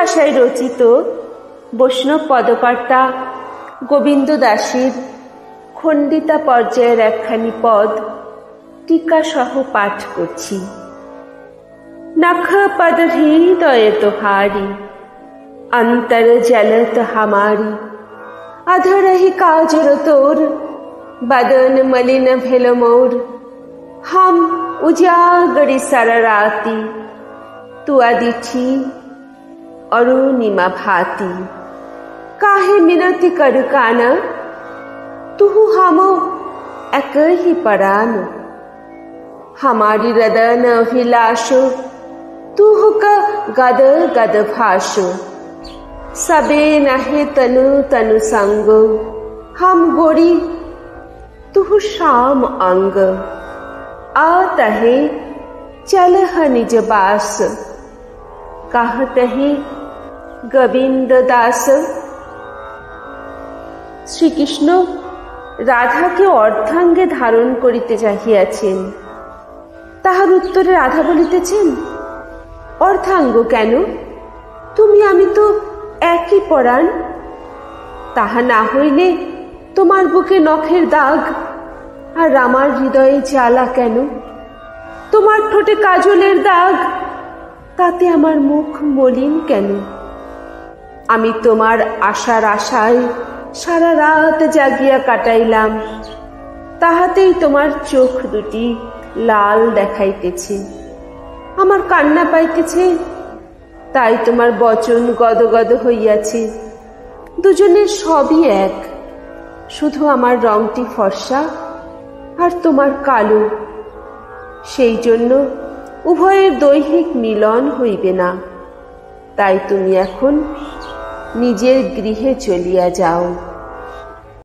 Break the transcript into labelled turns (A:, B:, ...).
A: ভাষায় রচিত বৈষ্ণব পদকর্তা গোবিন্দ দাসের খণ্ডিতা পর্যায়ের একখানি পদ টিকা সহ পাঠ করছি। নখ পদ হৃদয় তোহারি, অন্তর জলত হামারি, अधरहि काजर तोर, बदन मलिन भेल मोर। हम उजागरी सरराती, तू अदिठी अरुणिमा भाती। काहे मिनति कर कान, तुहु हमो एक ही परान। हमारी रदन अभिलाष, तुहु का गद गद भाष। सबे नहे तनु तनु संग, हम गोरी तुहु शाम अंग। आतहे चलह निज बास, कहतहे गोविंद दास। শ্রীকৃষ্ণ রাধাকে অর্ধাঙ্গে ধারণ করিতে চাহিয়াছেন। তাহার উত্তরে রাধা বলিতেছেন, অর্ধাঙ্গ কেন? তুমি আমি তো একই পরাণ। তাহা না হইলে তোমার বুকে নখের দাগ, আর আমার হৃদয়ে জ্বালা কেন? তোমার ঠোঁটে কাজলের দাগ, তাতে আমার মুখ মলিন কেন? আমি তোমার আশার আশায় সারা রাত জাগিয়া কাটাইলাম, তাহাতেই তোমার চোখ দুটি লাল দেখাইতেছে, আমার কান্না পাইতেছে, তাই তোমার বচন গদগদ হইয়াছে। দুজনের সবই এক, শুধু আমার রংটি ফর্সা আর তোমার কালো। সেই জন্য উভয়ের দৈহিক মিলন হইবে না। তাই তুমি এখন নিজের গৃহে চলিয়া যাও।